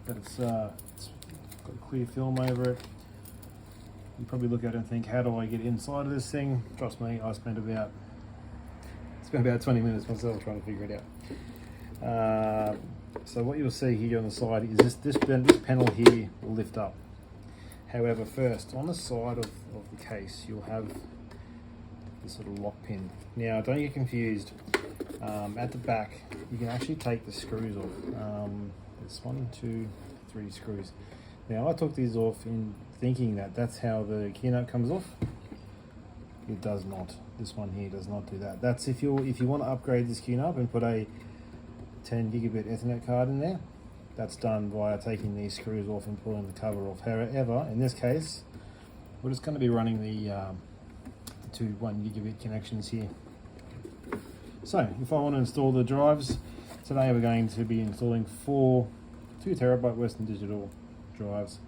that it's got a clear film over it. You probably look at it and think, how do I get inside of this thing? Trust me, I spent about 20 minutes myself trying to figure it out. So what you'll see here on the side is this panel here will lift up. However, first, on the side of the case, you'll have this little lock pin. Now, don't get confused. At the back, you can actually take the screws off. There's 1, 2, 3 screws. Now, I took these off in thinking that that's how the Qnap comes off. It does not. This one here does not do that. That's if you want to upgrade this Qnap and put a 10 gigabit Ethernet card in there. That's done via taking these screws off and pulling the cover off. However, in this case, we're just going to be running the 2 1 gigabit connections here. So, if I want to install the drives, today we're going to be installing 4 2 terabyte Western Digital drives.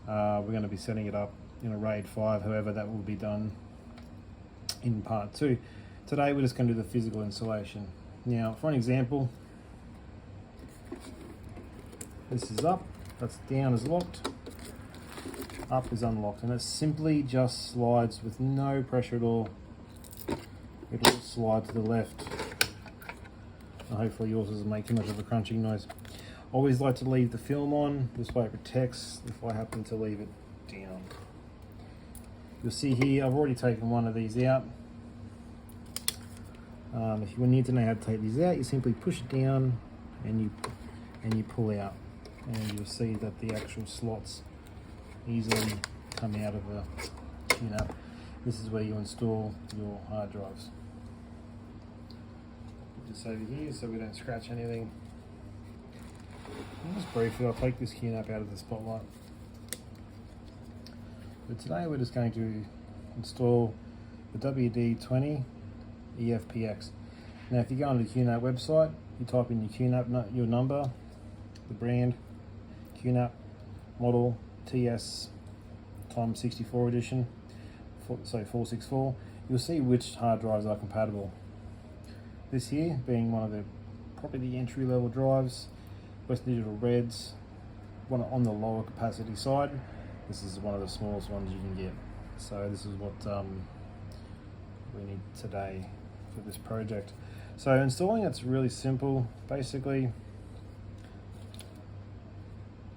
We're going to be setting it up in a RAID 5, however that will be done in part 2. Today we're just going to do the physical installation. Now, for an example, this is up, that's down is locked, up is unlocked, and it simply just slides with no pressure at all. It'll slide to the left. And hopefully yours doesn't make too much of a crunching noise. Always like to leave the film on, this way it protects if I happen to leave it down. You'll see here, I've already taken one of these out. If you need to know how to take these out, you simply push it down and you pull out, and you'll see that the actual slots easily come out of the Qnap. This is where you install your hard drives. Just over here so we don't scratch anything. And just briefly, I'll take this Qnap out of the spotlight. But today we're just going to install the WD-20 EFPX. Now if you go on the Qnap website, you type in your Qnap, your number, the brand, Qnap, model, TS times 64 edition, so 464, you'll see which hard drives are compatible. This here being one of probably the entry level drives, Western Digital Reds, one on the lower capacity side. This is one of the smallest ones you can get. So this is what we need today for this project. So installing it's really simple. Basically,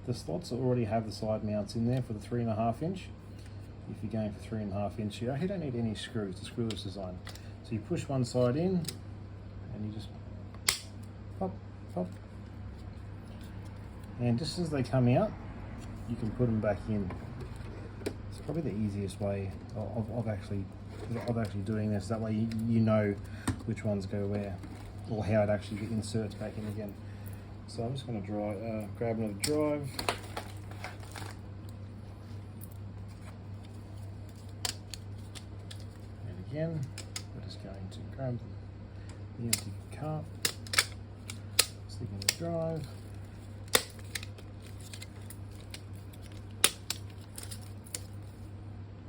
the slots already have the side mounts in there for the 3.5 inch. If you're going for 3.5 inch, you actually don't need any screws, the screwless design. So you push one side in and you just pop, pop. And just as they come out, you can put them back in. It's probably the easiest way of actually doing this. That way you know which ones go where, or how it actually inserts back in again. So I'm just going to grab another drive. And again, we're just going to grab the empty cup, stick in the drive.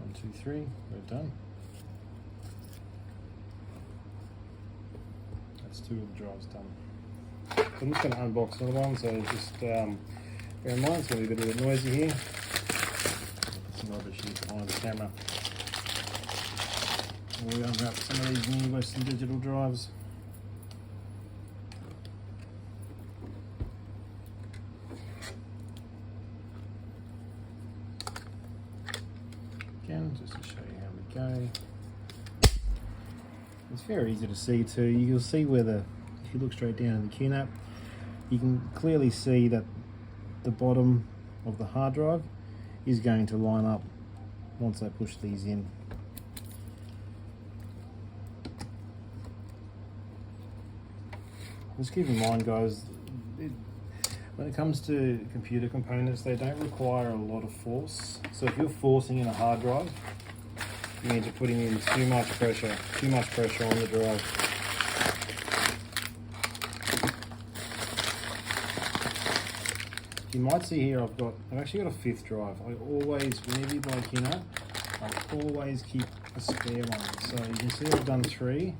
1, 2, 3, we're done. That's 2 of the drives done. So I'm just going to unbox another one, so just bear in mind it's going to be a bit noisy here. Put some rubbish here behind the camera. We'll unwrap some of these new Western Digital drives. Again, just to show you how we go. It's very easy to see too. You'll see where if you look straight down in the Qnap, you can clearly see that the bottom of the hard drive is going to line up once I push these in. Just keep in mind, guys, when it comes to computer components, they don't require a lot of force. So if you're forcing in a hard drive, you means you're putting in too much pressure on the drive. You might see here I've actually got a 5th drive. I always, whenever you buy Qnap, I always keep a spare one. So you can see I've done 3,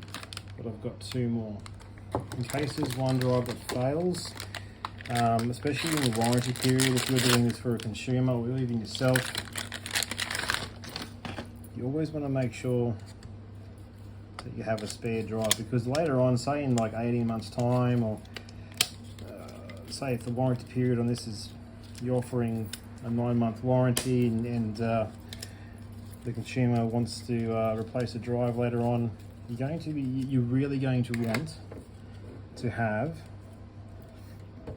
but I've got 2 more. In case there's one drive that fails, especially in the warranty period. If you're doing this for a consumer or even yourself, you always want to make sure that you have a spare drive, because later on, say in like 18 months time, or say if the warranty period on this is, you're offering a 9-month warranty, and the consumer wants to replace a drive later on, you're really going to want to have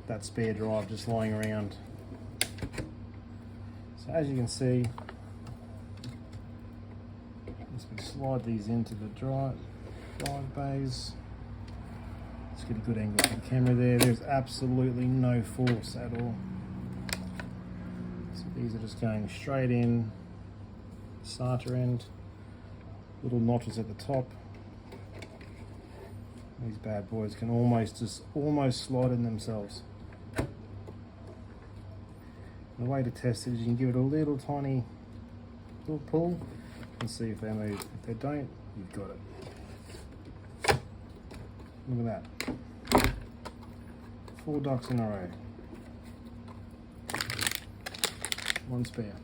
that spare drive just lying around. So as you can see, as we slide these into the drive bays, let's get a good angle for the camera there. There's absolutely no force at all. So these are just going straight in, starter end, little notches at the top. These bad boys can almost slide in themselves. The way to test it is you can give it a little tiny little pull and see if they move. If they don't, you've got it. Look at that. 4 ducks in a row. 1 spare.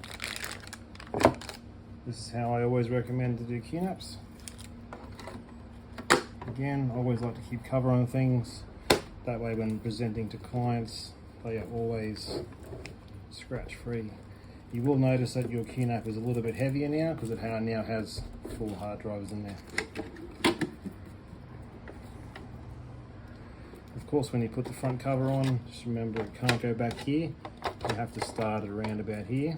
This is how I always recommend to do Qnaps. Again, I always like to keep cover on things. That way when presenting to clients, they are always scratch free. You will notice that your Qnap is a little bit heavier now because it now has full hard drives in there. Of course, when you put the front cover on, just remember it can't go back here. You have to start it around about here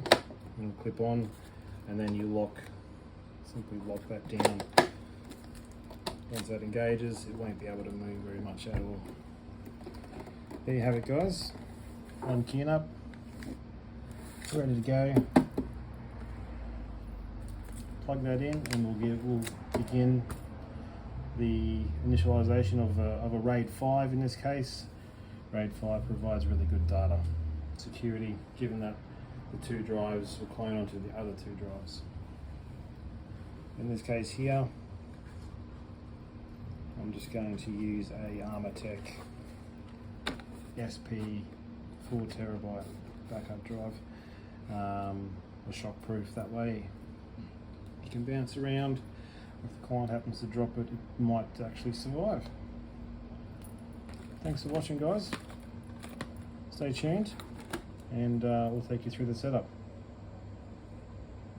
and clip on, and then you simply lock that down. Once that engages, it won't be able to move very much at all. There you have it, guys. One Qnap, ready to go. Plug that in, and we'll begin the initialization of a RAID 5 in this case. RAID 5 provides really good data security, given that the 2 drives will clone onto the other 2 drives. In this case here, I'm just going to use a Armatech SP 4 terabyte backup drive, or shockproof. That way you can bounce around. If the client happens to drop it, it might actually survive. Thanks for watching, guys. Stay tuned, and we'll take you through the setup.